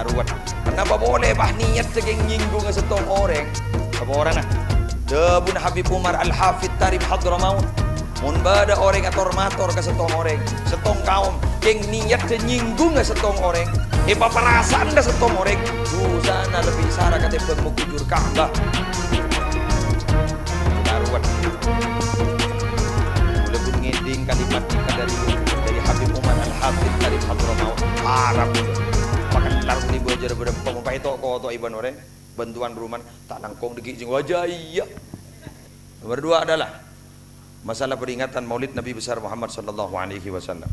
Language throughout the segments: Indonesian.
Taruhan. Kenapa boleh bah niat segeng nyinggung setong orang? Apa orang nah? Debun Habib Umar Al-Hafidh Tarif Hadramaut. Mun bada orang ator-mator ke setong orang, setong kaum yang niat ke nyinggung setong orang, perasaan ke setong orang, sana lebih sara kata pemukujur Ka'bah. Taruhan. Lebih ngeding kalimat dari Habib Umar Al-Hafidh Tarif Hadramaut. Harap pakai taruh ni buajar berapa mempai tok kau tok iban orang bantuan rumah tak nangkong degi jeng wajah iya. Nomor dua adalah masalah peringatan Maulid Nabi besar Muhammad sallallahu alaihi wasallam.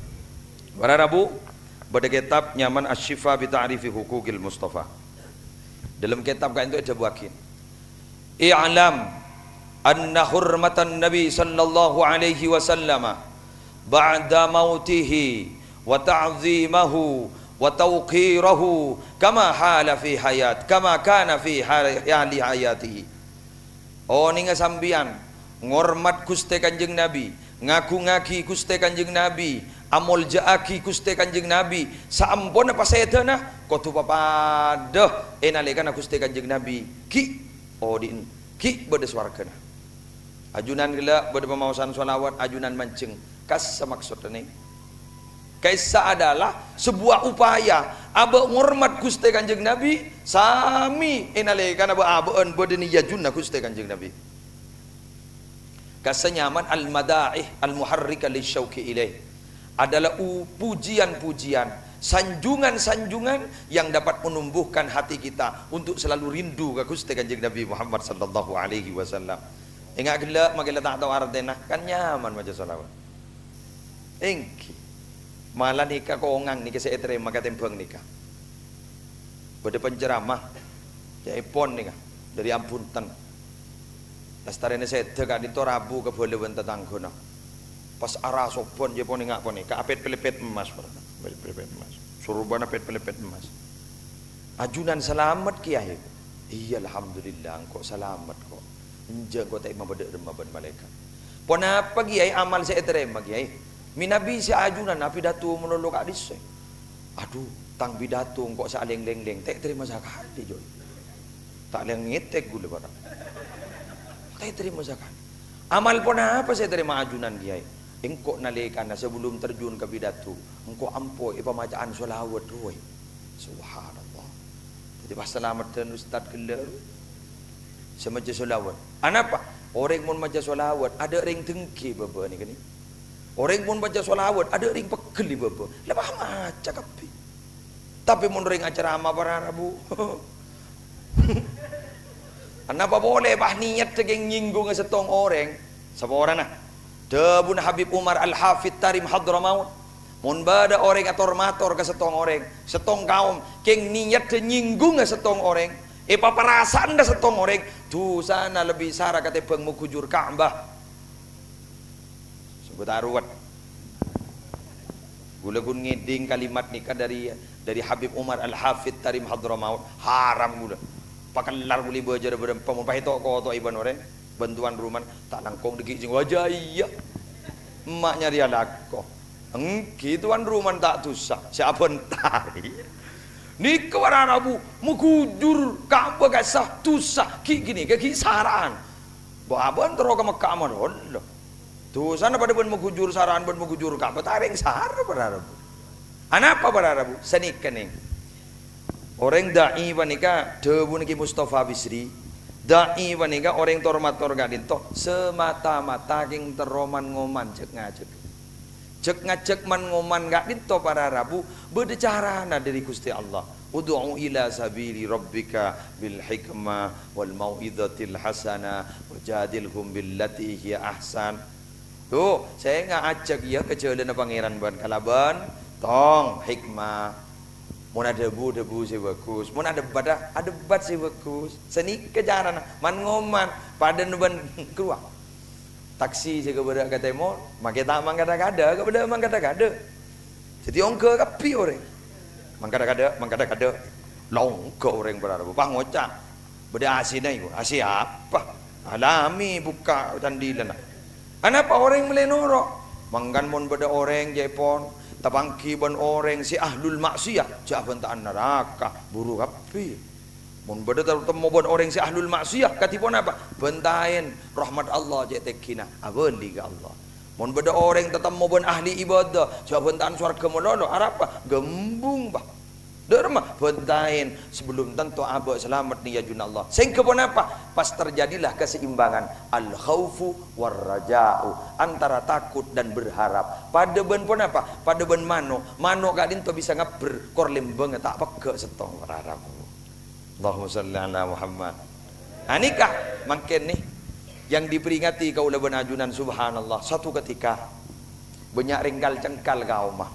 Pada Rabu pada kitab Nyaman Asy-Syifa bi Ta'rifi Huquqil Mustafa. Dalam kitab kan itu ada buakin. I'lam anna hurmatan Nabi sallallahu alaihi wasallam ba'da mautihi wa ta'zimahu wa tawqirahu kama hala fi hayat kama kana fi hali hayatihi. Oh ninga sambian ngormat Gusti Kanjeng Nabi, ngaku-ngaki Gusti Kanjeng Nabi, amol jaaki Gusti Kanjeng Nabi, saampun apa setana kotu papada enalekana Gusti Kanjeng Nabi ki odin ki bade swargana. Ajunan gila bade pemausan sholawat, ajunan mancing kas maksud ini. Kaisa adalah sebuah upaya aba ngormat Gusti Kanjeng Nabi sami enalekana ba abeun bade niyajunna Gusti Kanjeng Nabi. Kasenyaman al-madaih al-muharrika lisyauqi ilaih adalah pujian-pujian, sanjungan-sanjungan yang dapat menumbuhkan hati kita untuk selalu rindu ke Gusti Kanjeng Nabi Muhammad sallallahu alaihi wasallam. Ingat gelak magila tak tahu artinya kan nyaman maca selawat. Engki malah nikah kongang nikah seetre maka tempeng nikah. Pada penceramah jaipon nikah dari ampunten. Astarene sedhe kan itu Rabu ke bolewen tetanggona. Pas arah sopon je pon ngak pon ka apet pelepet emas pernah. Pelepet emas. Surubana apet pelepet emas. Ajunan selamat kiai. Iya alhamdulillah engkau selamat kok. Enje kau tak mabade remaban malaikat. Pon apa kiai amal saya terima kiai. Minabi si ajunan api datu menolok adis. Aduh, tang bidatu engkau sa leng-leng tak terima zakat jo. Tak leng ngetek gule barang. Saya terima zakat. Amal pun apa saya terima ajunan kiai. Engkau nalikana sebelum terjun ke pidato, engkau ampoi pemacaan sholawat roy. Subhanallah. Jadi pas selamat dan ustaz kelar semaja sholawat. Anapa? Orang mun maca sholawat ada ring tengki baba ni kan. Orang mun baca sholawat ada ring pegel baba. Lepas maca kapi. Tapi mun ring acara ama para Rabu. Kenapa boleh bah niat segeng nyinggung setong orang? Siapa orang nah? Debun Habib Umar Al-Hafidh Tarif Hadramaut. Mun bada orang ator-mator ke setong orang, setong kaum keng niat nyinggung setong orang, perasaan dah setong orang, tu sana lebih sara kata pemukujur Ka'bah. Sebut taruhan. Gula gun ngeding kalimat nikah dari Habib Umar Al-Hafidh Tarif Hadramaut. Haram gula. Pakalar boleh belajar berapa mempai tok kau tok iban orang bantuan rumah tak nangkong degi jeng wajah iya emaknya dia lako engki tuan rumah tak tusah siapa entari ni kewarna Rabu mukujur Ka'bah gasah tusah ki gini ke kisaran baban terus ke Mekah manol tu sana pada ben mukujur saran ben mukujur Ka'bah taring sar pada Rabu anapa pada Rabu senikening. Orang da'i wanika debun ki Mustafa Bisri da'i wanika orang tormator gadinto semata-mata king teroman ngoman cek ngajek man ngoman gadinto para Rabu berbicara dari Gusti Allah ud'u ila sabili rabbika bil hikmah wal mau'izatil hasanah wajadilhum billati hiya ahsan. Tuh saya ngajak ya ke jalan pangeran ban kalaban tong hikmah. Mun ada debu sih bagus, mun ada bat sih bagus. Seni kejaran man ngoman pada nuban keluar. Taksi sih kepada kata mo, make tak mang kada-kada, kepada mang kada-kada. Jadi ongke kapi orang. Mang kada-kada. Longko orang berarab. Bang ngocak. Beda asinah ibu. Asi apa? Alami buka candilan. Kenapa orang melenorok? Manggan mon beda orang Jepon Tapangki ban orang si ahlul maksiyah jak bentaan neraka buru api. Mun beda temu ban orang si ahlul maksiyah katipun apa? Bentain rahmat Allah jak tekina abeli ke Allah. Mun beda orang tetemu ban ahli ibadah jak bentaan surga mololo apa? Gembung bah. Derma bentain sebelum tentu abah selamat ni ya jun Allah. Sehingga pun apa? Pas terjadilah keseimbangan al khaufu war raja'u antara takut dan berharap. Pada ben pun apa? Pada ben mano kadin to bisa ngaber korlim banget tak peke setong berharap. Allahumma shalli ala Muhammad. Anikah makin nih yang diperingati kaula ben ajunan subhanallah. Satu ketika banyak ringkal cengkal kau mah.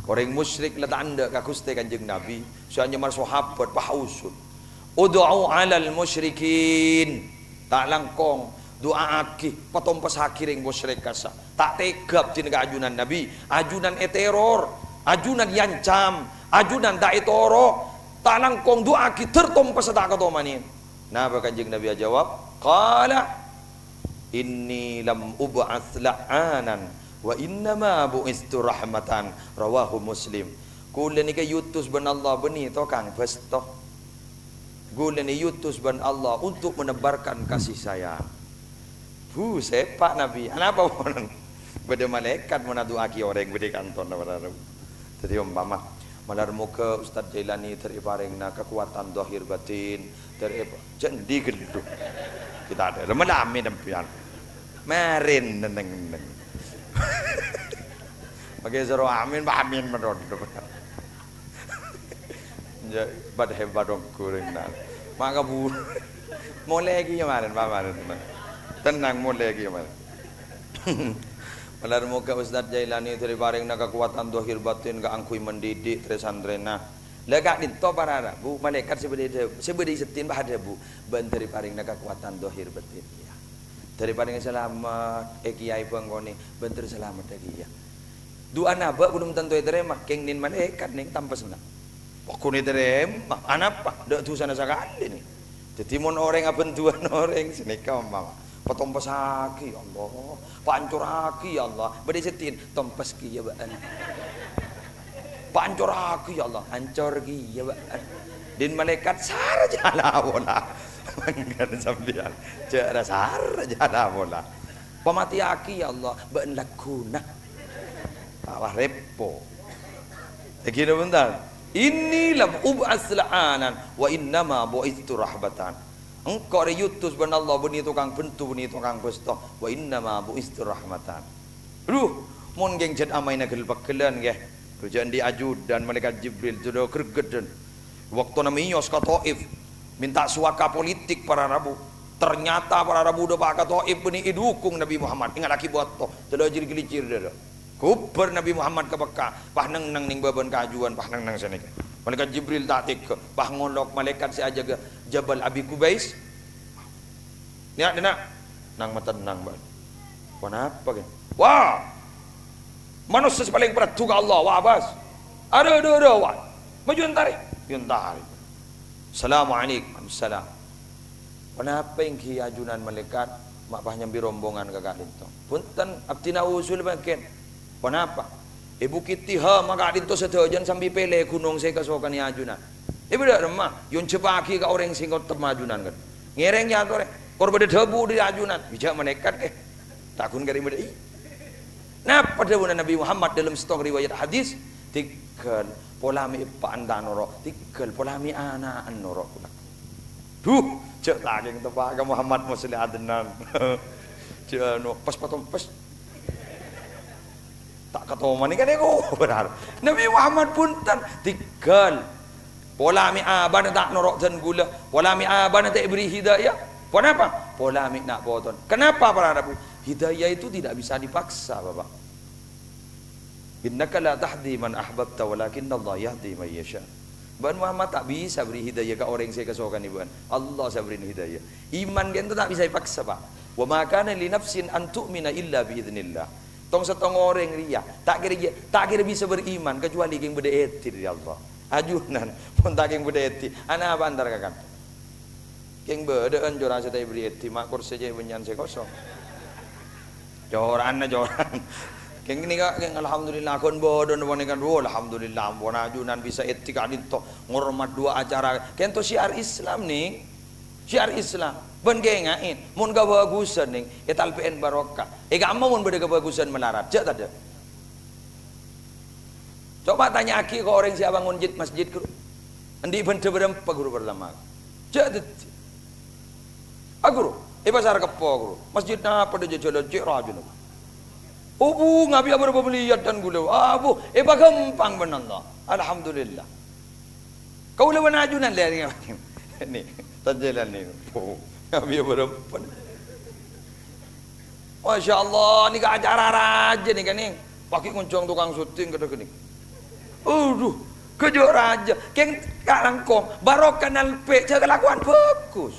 Orang musyrik letak anda kakuste kanjeng Nabi. Soalnya mar sahabat pahausud. Ud'u 'alal musyrikin. Tak langkong doa aki patom pasakiring musyrik kasa. Tak tegap tina ajunan Nabi. Ajunan teror, ajunan yancam, ajunan da'i toro. Tak langkong doa aki tertom pasada katomanin. Nah kanjeng Nabi jawab, qala inni lam ub'ats la'anan wa innama bu'istu rahmatan rawahu Muslim. Kula ni ke yutus ban Allah beni to kang besto. Kula ni yutus ban Allah untuk menebarkan kasih sayang. Bu sepak Nabi. Kenapa pun? Beda malaikat menadu aki orang beda kanton baru. Jadi umpama malar muka Ustaz Jailani teriparingna kekuatan zahir batin jadi gendut. Kita ada melami dempian. Marin neng. Pakai zero amin, amin menurut. Ya, bad hebat dong kuring nak. Maka bu, mulai lagi kemarin, tenang mulai lagi kemarin. Malar muka Ustaz Jailani teriparing na kekuatan dohir batin ka angkui mendidik tresandrena. Lega dito para bu malaikat sebedi setin bahada bu ban teriparing na kekuatan dohir batin. Ya. Teriparing selamat kiai penggoni bentar selamat lagi ya. Doa naba belum tentu terima keng nin malaikat ning tampas na. Pokoknya terima anapa dak tu sana sakali ni. Jadi mon orang abentuan orang sini kau mama. Patompas aki Allah, pancur aki Allah. Bade setin tompas ki ya baan. Pancur aki Allah, hancur ki ya baan. Din malaikat sar jala bola. Manggan sampean. Cara sar jala bola. Pamati aki ya Allah, baan lakuna. Awah repo. Begini bentar. Inni lam ub'ats la'anan wa innama bu'istu rahbatan. Engkau yutus ban Allah beni tukang bentu beni tukang besto wa innama bu'istu rahmatan. Duh, mun geng jet amaina gel pakelan ge. Kerjaan di ajudan malaikat Jibril jodoh kergeden. Waktu namios ka Taif minta suaka politik para Rabu. Ternyata para Rabu udah pakai Taif beni idukung Nabi Muhammad. Ingat laki buat to. Jodoh jir-gelicir dah. Kuber Nabi Muhammad ke Mekah, pah nang ning baban kajuan, pah nang sana ke. Malaikat Jibril tak tik, pah ngolok malaikat si aja ke Jabal Abi Kubais. Niat dina, nang matenang ban. Kenapa kan? Wah, manusia paling berat tuga Allah, wah bas. Ada, wah. Maju tarik, tarik. Assalamualaikum, salam. Kenapa yang ajunan malaikat, mak pah nyambi rombongan ke kalian tu. Punten, abtina usul makin. Kenapa? Ibu kitiha maka adin to sedajan sambil pele gunung saya kasokan ya ajunan. Ibu dak remah, yon cepaki ka orang sing temajunan kan. Ngereng ya tore. Korban debu di ajunan, bijak menekat takun kari bedai. Napa dawuh Nabi Muhammad dalam stok riwayat hadis tikel polami pandan noro, tikel polami anak noro. Duh, cek lagi tepak ka Muhammad musli adnan. Cek no pas patom pas tak ketoman kan aku benar. Nabi Muhammad pun tan tigal. Pola mi aban tak norok dan gula. Pola mi aban tak beri hidayah. Kenapa? Pola mi nak boton. Kenapa para Rabu? Hidayah itu tidak bisa dipaksa, Bapak. Innaka la tahdi man ahbabta walakin Allah yahdi man yasha. Ban Muhammad tak bisa beri hidayah ke orang saya kesokan iban. Allah saya beri hidayah. Iman kan itu tak bisa dipaksa, Pak. Wa ma kana li nafsin an tu'mina illa bi idznillah. Tong setong orang ria tak kira bisa beriman kecuali yang beda eti dari Allah. Ajunan pun tak yang beda eti. Anak apa antar kakak? Yang beda anjuran saya beri eti makor saja benyan saya kosong. Joran. Keng ni kak, keng alhamdulillah kon bodoh nubani kan, alhamdulillah, bona ajunan bisa etika dinto ngormat dua acara, keng to syiar Islam nih, syiar Islam, ben gengain, mun gak bagusan nih, etalpeen barokah, kamu mun beda kebagusan melarat, cak tadi. Coba tanya aki ke orang siapa ngunjit masjid guru, andi bentuk berempat guru pertama, cak tadi, guru, pasar kepo guru, masjid apa dia jalan cek rajin. Oh bu, ngabi apa lihat dan gula. Bu, gampang benar lah. Alhamdulillah. Kau lewan ajunan dari ni, tajalan ni. Oh, ngabi apa? Masya Allah, ni ke acara raja ni kan ni. Pakai kuncung tukang syuting kata gini. Kejut raja. Keng karangkong, barokah nalpe, jaga kelakuan bagus.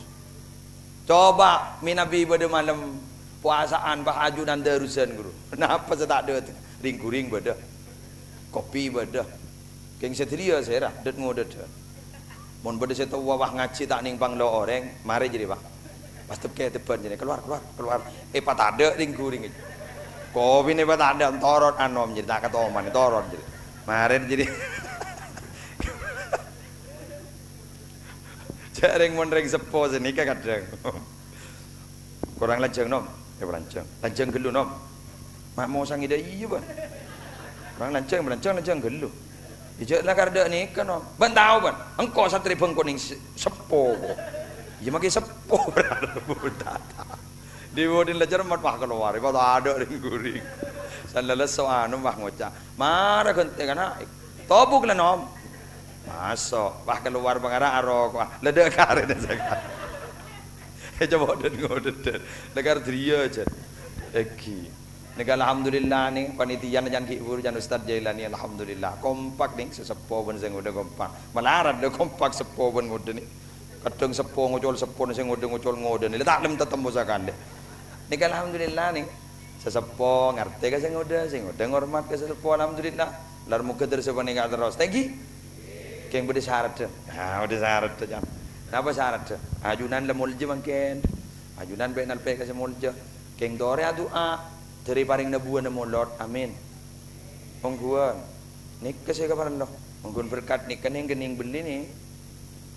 Coba minabi pada malam puasaan bah ajunan darusan guru. Kenapa saya tak ada tu? Ring-kuring beda. Kopi beda. Keng setia saya dah. Det ngodet. Mun beda saya tahu wawah ngaji tak nimpang lo orang. Mari jadi bang. Pas tepke depan jadi keluar. Pak tak ada ring-kuring. Kopi ni pak tak ada. Torot anom jadi tak kata oman. Torot jadi. Mari jadi. Jaring mun ring sepo sini kadang. Kurang lajeng nom. Lancang gelu nom. Mak mau sang ida iya ban. Orang lancang gelu. Ijak lah karda ni kan nom. Ban tahu ban. Engkau satri bengkoning sepo. Iya makin sepo berada budak. Di bodin lajar mat pah keluar. Iba ada ring-guring. Sanlalas soano pah ngocak. Mara kente kana. Tobuk lah nom. Masuk. Pah keluar bangara arok. Ledek kare dan sekat. Coba ngodet negar dria aja eki negar alhamdulillah nih panitia jan hibur jan Ustaz Jailani alhamdulillah kompak nih sesepo ben sing udah kompak melarat deh kompak sepo ben ngode nih kadang sepo ngocol sepo sing ngocol nih tak lem tetemu sakande negar alhamdulillah nih sesepo ngerti ka sing udah ngormat ke sesepo alhamdulillah lar muga terus paninga terus tegi keng bede syarat nah udah syarat jan. Apa syarat? Ajunan le mulje mangken. Ajunan be nalpe ka mulje. Keng dore doa dari paring nabuan na molot. Amin. Mongguan. Nik kasi ka parando. Mongguan berkat nik kening gening beli ni.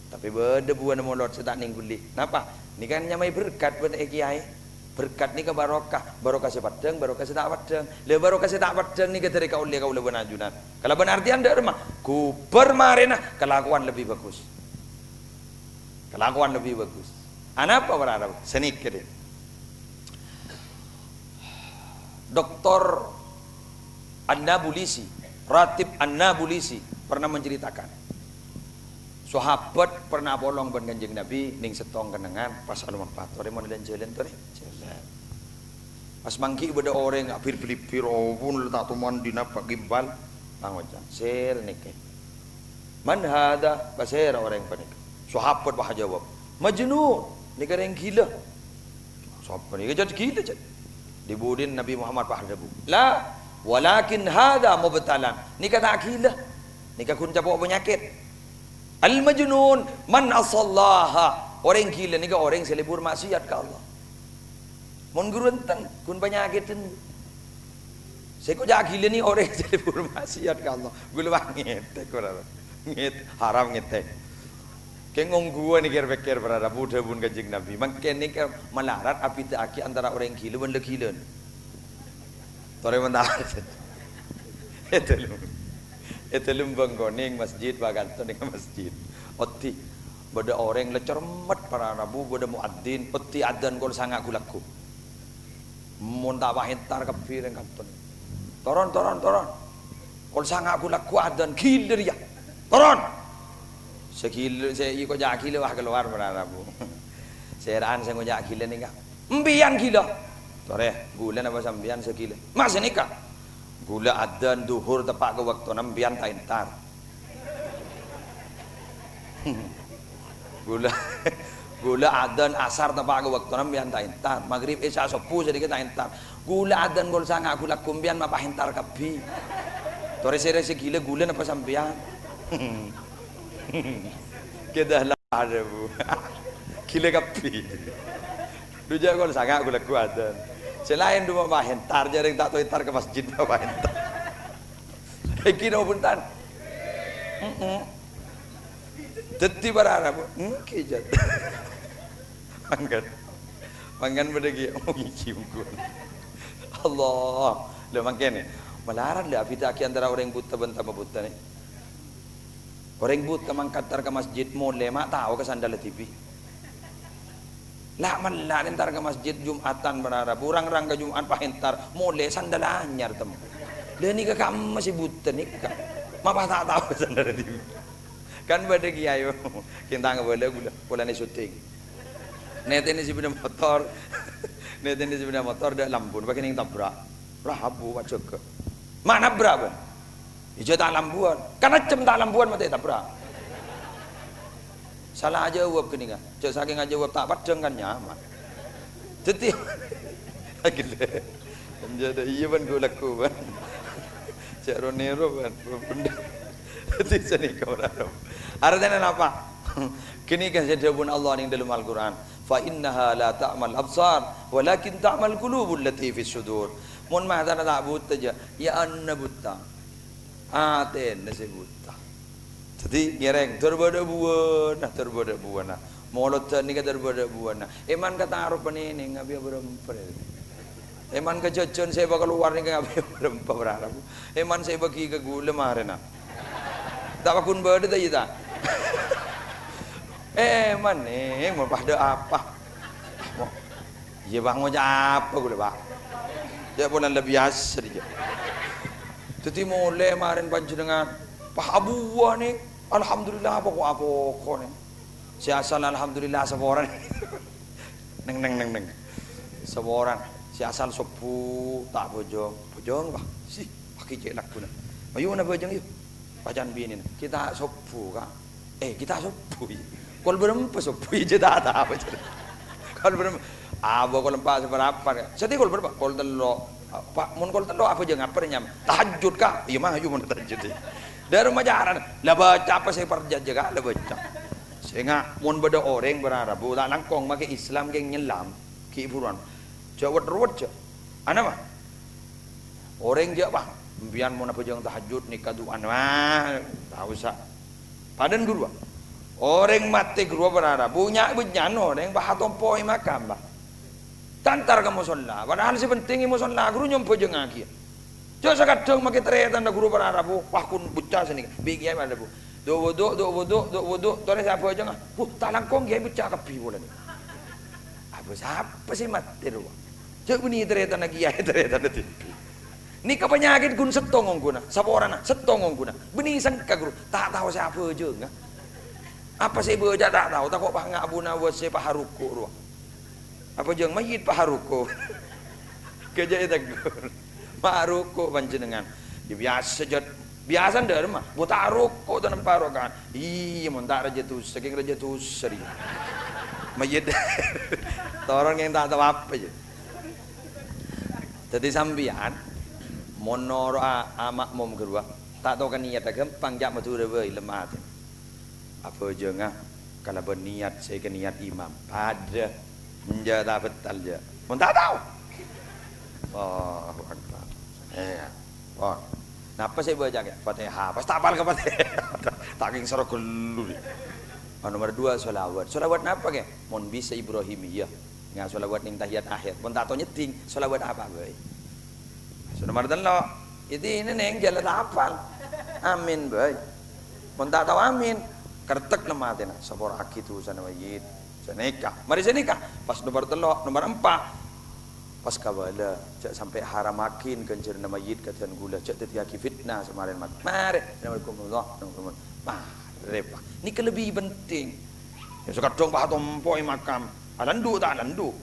Tapi beda buan na molot sedak ning beli. Napa? Ni kan nyamai berkat ben kiai. Berkat ni ka barokah. Barokah sepadeng, barokah sedak padeng. Le barokah sedak padeng ni ka dari kaul le ajunan. Kalau benar artian dak remah. Ku bermarena kelakuan lebih bagus. Kelakuan lebih bagus. Anak apa berharap? Senit kira. Doktor An-Nabulsi, Ratib An-Nabulsi pernah menceritakan. Sahabat pernah bolong ben Kanjeng Nabi ning setong kenengan pas anu mapatore mon jalan tore. Jalan. Pas mangki beda orang apir pilipir pun letak tuman dina pak gimbal pangocan. Ser nike. Man hada basera orang panik. Sahabat bah jawab, majnun, ni yang gila. Sahabat ni jadi gila je. Dibudin Nabi Muhammad bah debu. La, walakin hada mubtalan. Ni kata gila. Ni kun capok penyakit. Al majnun man asallaha. Orang gila ni orang selebur maksiat ke Allah. Mun guru enten kun penyakit ni. Saya kok jadi gila ni orang selebur maksiat ke Allah. Gula ngetek orang. Nget haram ngetek. Kengong gua ni kira-kira berada Buddha pun Kanjeng Nabi. Makin ni melarat api taki antara orang gila dan gila. Tore mentah. Itu lumbang goning masjid bagal tu dengan masjid. Oti beda orang lecermet para rabu beda muadzin. Oti adzan kol sangat gulaku. Mun tak bahentar kafir yang kanton. Toron. Kol sangat gulaku adzan gila dia. Toron. Sekilo saya ikut jak kilo wah keluar berarabu. Seraan saya ngojak kilo ni kak. Mbian kilo. Tore gula apa sambian sekilo. Mas nikah. Gula adzan duhur tepak ke waktu nambian tak entar. Gula adzan asar tepak ke waktu nambian tak entar. Maghrib isya sepuh sedikit tak entar. Gula adzan gol sangat gula kumbian apa entar kapi. Tore saya sekilo gula apa sambian. Kita lah ada bu, gila kapi. Dujak kau sangat gula kuat dan Selain dua bahentar jarang tak tahu tar ke masjid bahentar. Iki no puntan. Dadi berharap kijat. Mangkan bedegi iki ungkun. Allah. Lho mangkene. Melarat le afita ki antara orang buta bentama buta nih. Orang buta mangkatar ke masjid mole mak tahu ke sandal TV. Lah malah entar ke masjid Jumatan berharap orang ke Jumat pahentar mole sandal anyar temu. Dan ni ke kamu masih buta nih kan. Mapa tak tahu sandal TV. Kan bedegi ayo. Kita nggak boleh bulan ni syuting. Net ini si benda motor. Net ini si benda motor dah lambun pakai ning tabrak. Rahabu wajah ke. Mana berapa? Ija tak lambuan. Karena cem tak lambuan mati tabrak. Salah aja jawab ke ni kan. Cak saking aja jawab tak padang kan nyaman. Jadi gila. Jadi iya ban gue laku ban. Cak Ronero ban. Benda. Jadi sini kau raro. Artinya apa? Kini kan jadi pun Allah yang dalam Al-Quran. Fa innaha la ta'mal absar, walakin ta'mal qulubul lati fi sudur. Mun mah tak buta aja. Ya anna buta. Aten nasi buta. Jadi ngereng terbada buana. Molot ni ka terbada buana. Eman kata aruf ini ngabi berempat. Eman ka jajan saya bakal keluar ni ngabi berempat berharap. Eman saya bagi ke gula marena. Tak bakun berde tak ita. Eman ni mau pada apa? Ya bang mau apa gula bang? Dia pun lebih biasa dia. Jadi mulai kemarin panjenengan Pak Abuwa nih, alhamdulillah apa nih. Si asal alhamdulillah seorang. Neng. Seorang. Si asal sepuh tak bojong bah. Si pakai cek nak guna. Ayo na bojong yuk. Pajan binin. Kita sepuh kak. Kita sepuh. Kol berempat sepuh je tak apa je. Kol berempat. Abo kol empat seberapa? Sedih kol berapa? Kol telok. Pak mun kol telok apa je ngapa nyam? Tahajud kak? Iya mah mun tahajud. Dari rumah jaran. Lah baca apa saya perjat juga lah baca. Sehingga mun beda orang berharap tak langkong make Islam geng nyelam ki buruan. Jawat ruwet je. Ana mah. Orang je bang. Mbian mun apa jeung tahajud nikah duan mah tak usah. Padan guru. Orang mati guru berharap punya benyan orang bah tompoi makam bah. Tantar ke musola, padahal si penting musola guru nyompo jeung aki. Jo sakadang make tretan guru berharap wah kun bocah sini. Bigi ada bu. Do wudu, tore siapa aja ngah. Tak langkong kiai bocah kepi bulan. Apa siapa sih mati ru. Jo buni tretan lagi kiai tretan nanti. Ni ke penyakit gun setongong guna, saborana setongong guna. Beni sangka guru, tak tahu siapa aja ngah. Apa sih bocah tak tahu, tak kok pak ngabuna buat saya paharuku ru. Apa jeung mayit paharuku. Kerja itu guru. Paharuku panjenengan. Ya biasa ndak mah. Buta ruku dan parokan. Iya mun tak raja tu saking raja tu seri. Mayit. Torong yang tak tahu apa je. Jadi sambian monor amak mom kedua. Tak tahu kan niat gampang jak matu dewe lemah. Apa jeung kalau berniat saya ke niat imam. Ada tak betul je. Mun tak tahu. Oh, akbar. Oh. Napa saya baca ke Fatihah? Pas tak hafal ke Fatihah. Taking soro gelu. Nomor 2 selawat. Selawat napa ke? Mun bisa Ibrahimiyah. Nga selawat ning tahiyat akhir. Mun tak tahu nyeting selawat apa bae. Nomor 3 ini neng jalan hafal. Amin bae. Mun tak tahu amin kertek lemah tena sapor aki tu sana mayit. Senikah. Mari senikah. Pas nomor 3, nomor 4 pas kawala cak sampai haram makin kencer nama yid katan gula cak tetiaki fitnah semarin mat mari assalamualaikum mari pak ini lebih penting ya sekadong bah tompoi makam alandu tak alandu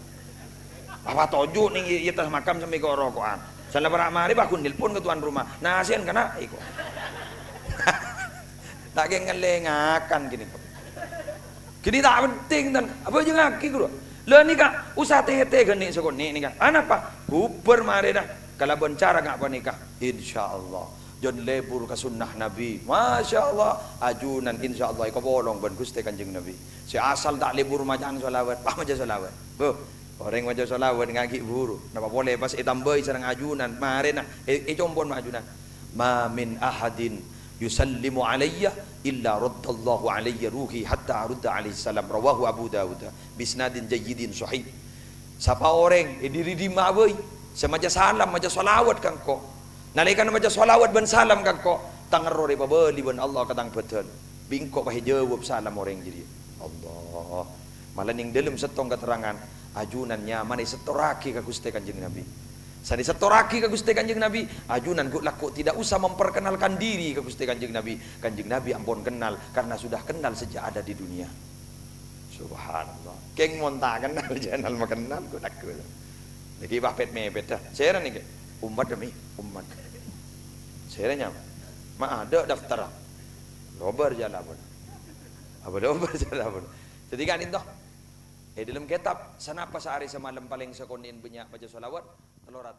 apa toju ning itas makam sampai ke rokokan salah berak mari bah kun nelpon ke tuan rumah nasian kana iko tak geng ngelengakan gini gini tak penting dan apa jeung aki guru. Lah ni kak usah teh-teh geni sokon ni kak. Anapa? Guber mare dah. Kalau bencara ngak nikah. Insyaallah. Jon lebur ka sunnah Nabi. Masyaallah. Ajunan insyaallah iko bolong ben Gusti Kanjeng Nabi. Si asal tak lebur macam solawat, pah macam solawat. Bo. Orang maca solawat ngagi buru. Napa boleh pas tambahi sareng ajunan. Maren nah compon ajunan. Ma min ahadin yusallimu alayya illa raddallahu alayya ruhi hatta arudda alaihi salam. Rawahu Abu Dawud bisnadin jayyidin sahih. Sapa orang diri di mabeuy samaja salam maca solawat kangko. Nalika maca solawat ban salam kangko tangerore pabeuli ban Allah katang betul. Bingko pahe jawab salam orang jadi. Allah. Malah ning dalam setong keterangan ajunannya mana setoraki ka Gusti Kanjeng Nabi. Sani setoraki ka Gusti Kanjeng Nabi, ajunan ku laku tidak usah memperkenalkan diri ka Gusti Kanjeng Nabi. Kanjeng Nabi ampun kenal karena sudah kenal sejak ada di dunia. Subhanallah. Keng monta kenal janal makenal ku nak. Lagi bapet mepet dah. Saya nih ke umat demi umat. Saya nya ma ada daftar. Robar jalan pun. Apa robar jalan pun. Jadi kan itu dalam kitab sanapa sehari semalam paling sekonin banyak baca solawat 300